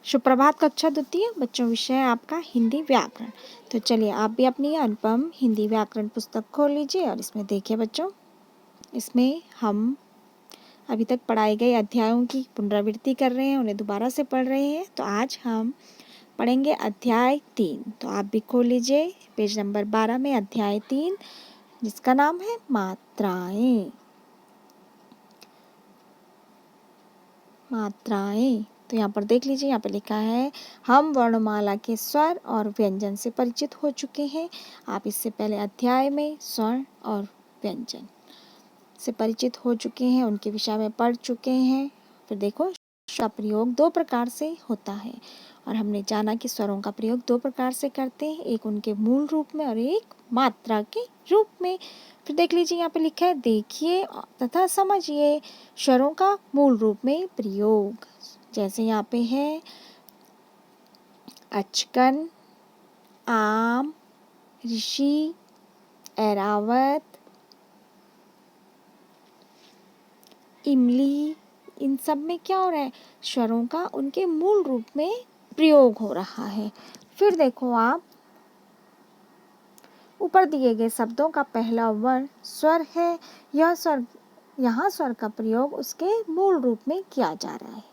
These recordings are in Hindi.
सुप्रभात कक्षा द्वितीय बच्चों, विषय है आपका हिंदी व्याकरण। तो चलिए आप भी अपनी अनुपम हिंदी व्याकरण पुस्तक खोल लीजिए और इसमें देखिए बच्चों, इसमें हम अभी तक पढ़ाए गए अध्यायों की पुनरावृत्ति कर रहे हैं, उन्हें दोबारा से पढ़ रहे हैं। तो आज हम पढ़ेंगे अध्याय 3। तो आप भी खोल लीजिए पेज नंबर 12 में अध्याय 3, जिसका नाम है मात्राएं। मात्राएं। तो यहाँ पर देख लीजिए, यहाँ पर लिखा है हम वर्णमाला के स्वर और व्यंजन से परिचित हो चुके हैं। आप इससे पहले अध्याय में स्वर और व्यंजन से परिचित हो चुके हैं, उनके विषय में पढ़ चुके हैं। फिर देखो, का प्रयोग दो प्रकार से होता है और हमने जाना कि स्वरों का प्रयोग दो प्रकार से करते हैं, एक उनके मूल रूप में और एक मात्रा के रूप में। फिर देख लीजिए, यहाँ पे लिखा है देखिए तथा समझिए स्वरों का मूल रूप में प्रयोग। जैसे यहाँ पे है अचकन, आम, ऋषि, ऐरावत, इमली, इन सब में क्या हो रहा है, स्वरों का उनके मूल रूप में प्रयोग हो रहा है। फिर देखो आप, ऊपर दिए गए शब्दों का पहला वर्ण स्वर है। यह स्वर, यहाँ स्वर का प्रयोग उसके मूल रूप में किया जा रहा है,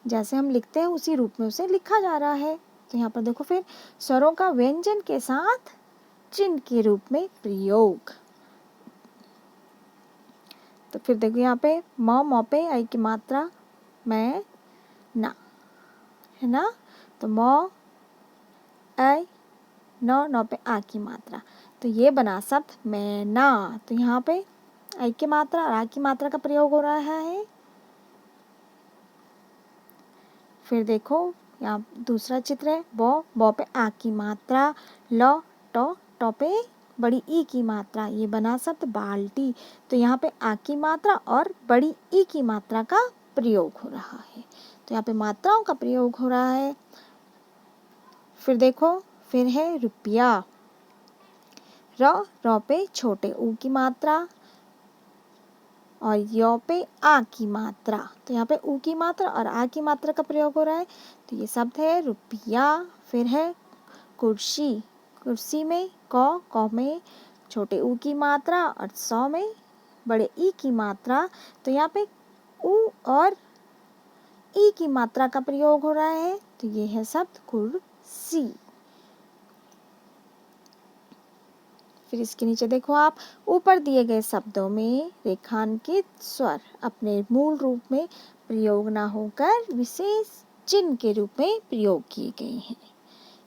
जैसे हम लिखते हैं उसी रूप में उसे लिखा जा रहा है। तो यहाँ पर देखो, फिर स्वरों का व्यंजन के साथ चिन्ह के रूप में प्रयोग। तो फिर देखो यहाँ पे म पे आई की मात्रा मैं ना, है ना। तो म आई नौ पे आ की मात्रा, तो ये बना शब्द मैं ना। तो यहाँ पे आई की मात्रा और आ की मात्रा का प्रयोग हो रहा है। फिर देखो यहाँ दूसरा चित्र है बो पे आ की मात्रा, ल टो पे बड़ी ई की मात्रा, ये बना शब्द बाल्टी। तो यहाँ पे आ की मात्रा और बड़ी ई की मात्रा का प्रयोग हो रहा है। तो यहाँ पे मात्राओं का प्रयोग हो रहा है। फिर देखो, फिर है रुपया, र पे छोटे ऊ की मात्रा और यो पे आ की मात्रा। तो यहाँ पे ऊ की मात्रा और आ की मात्रा का प्रयोग हो रहा है। तो ये शब्द है रुपया। फिर है कुर्सी, कुर्सी में क में छोटे ऊ की मात्रा और सौ में बड़े ई की मात्रा। तो यहाँ पे ऊ और ई की मात्रा का प्रयोग हो रहा है। तो ये है शब्द कुर्सी। फिर इसके नीचे देखो आप, ऊपर दिए गए शब्दों में रेखांकित स्वर अपने मूल रूप में प्रयोग न होकर विशेष चिन्ह के रूप में प्रयोग किए गए हैं।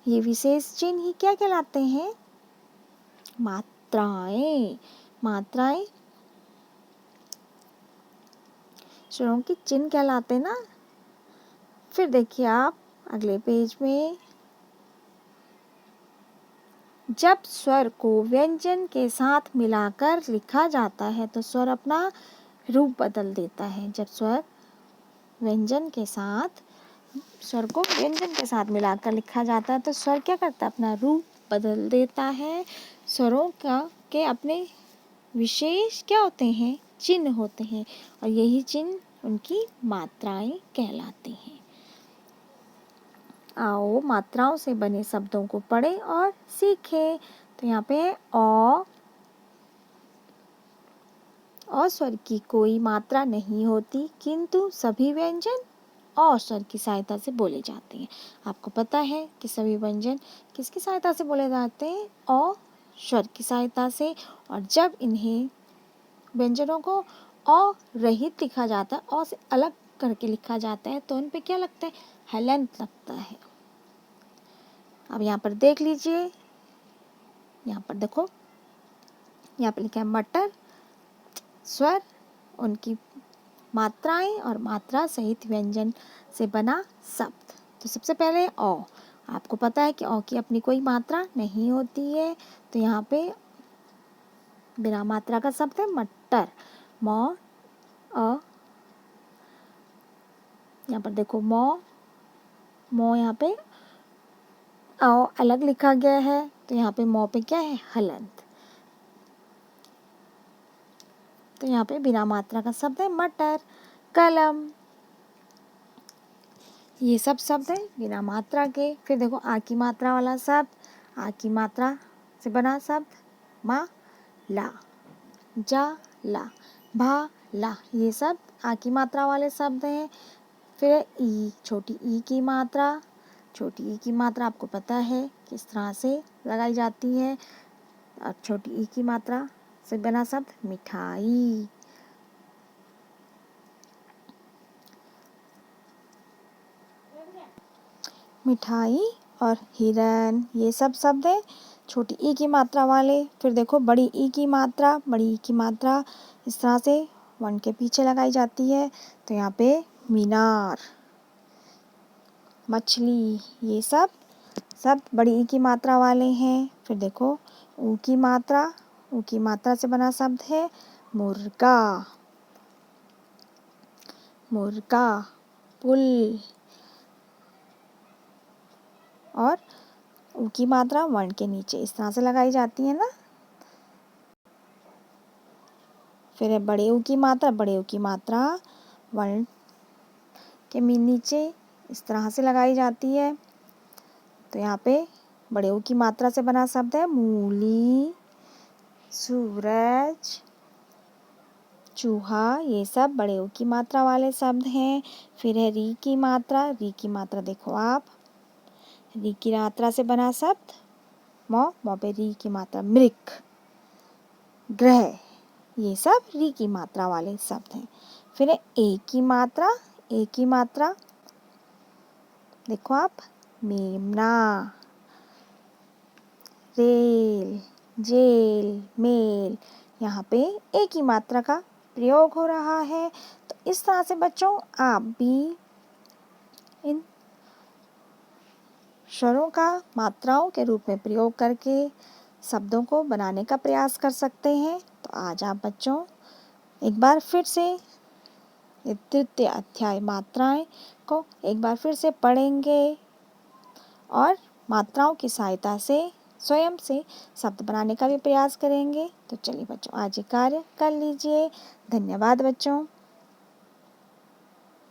ये विशेष चिन्ह ही क्या कहलाते हैं, मात्राएं। मात्राएं स्वरों के चिन्ह कहलाते ना। फिर देखिए आप अगले पेज में, जब स्वर को व्यंजन के साथ मिलाकर लिखा जाता है तो स्वर अपना रूप बदल देता है। जब स्वर व्यंजन के साथ, स्वर को व्यंजन के साथ मिलाकर लिखा जाता है तो स्वर क्या करता है, अपना रूप बदल देता है। स्वरों का के अपने विशेष क्या होते हैं, चिन्ह होते हैं, और यही चिन्ह उनकी मात्राएं कहलाती हैं। आओ मात्राओं से बने शब्दों को पढ़ें और सीखें। तो यहाँ पे है अ स्वर की कोई मात्रा नहीं होती, किंतु सभी व्यंजन अ स्वर की सहायता से बोले जाते हैं। आपको पता है कि सभी व्यंजन किसकी सहायता से बोले जाते हैं, अ स्वर की सहायता से। और जब इन्हें व्यंजनों को अ रहित लिखा जाता है, अ से अलग करके लिखा जाता है, तो उन पे क्या लगता है, हलंत लगता है। अब यहाँ पर देख लीजिए, यहाँ पर देखो, यहाँ पर लिखा है मटर, स्वर, उनकी मात्राएं और मात्रा सहित व्यंजन से बना शब्द। तो सबसे पहले अ, आपको पता है कि अ की अपनी कोई मात्रा नहीं होती है, तो यहाँ पे बिना मात्रा का शब्द है मटर। म अ, यहाँ पर देखो म यहाँ पे अ अलग लिखा गया है, तो यहाँ पे म पे क्या है, हलंत। तो यहाँ पे बिना मात्रा का शब्द है मटर। कलम, ये सब शब्द हैं बिना मात्रा के। फिर देखो आ की मात्रा वाला शब्द, आ की मात्रा से बना शब्द मा ला, जा ला, भा ला, ये सब आ की मात्रा वाले शब्द हैं। फिर ई, छोटी ई की मात्रा, छोटी ई की मात्रा आपको पता है किस तरह से लगाई जाती है। और छोटी ई की मात्रा से बना शब्द मिठाई। मिठाई और हिरन, ये सब शब्द हैं छोटी ई की मात्रा वाले। फिर देखो बड़ी ई की मात्रा, बड़ी ई की मात्रा इस तरह से वन के पीछे लगाई जाती है। तो यहाँ पे मीनार, मछली, ये सब बड़ी ई की मात्रा वाले हैं। फिर देखो ऊ की मात्रा, ऊ की मात्रा से बना शब्द है मुर्गा, मुर्गा, पुल। और ऊ की मात्रा वर्ण के नीचे इस तरह से लगाई जाती है ना। फिर है बड़े ऊ की मात्रा, बड़े ऊ की मात्रा वर्ण के नीचे इस तरह से लगाई जाती है। तो यहाँ पे बड़े ऊ की मात्रा से बना शब्द है मूली, सूरज, चूहा, ये सब बड़े ऊ की मात्रा वाले शब्द हैं। फिर है री की मात्रा, री की मात्रा देखो आप, री की मात्रा से बना शब्द मौ पे री की मात्रा मृग, ग्रह, ये सब री की मात्रा वाले शब्द हैं। फिर है ए की मात्रा, ए की मात्रा देखो आप, मेमना, रेल, जेल, मेल, यहाँ पे ए की मात्रा का प्रयोग हो रहा है। तो इस तरह से बच्चों आप भी इन स्वरों का मात्राओं के रूप में प्रयोग करके शब्दों को बनाने का प्रयास कर सकते हैं। तो आज आप बच्चों एक बार फिर से तृतीय अध्याय मात्राएं को एक बार फिर से पढ़ेंगे और मात्राओं की सहायता से स्वयं से शब्द बनाने का भी प्रयास करेंगे। तो चलिए बच्चों आज ये कार्य कर लीजिए। धन्यवाद बच्चों।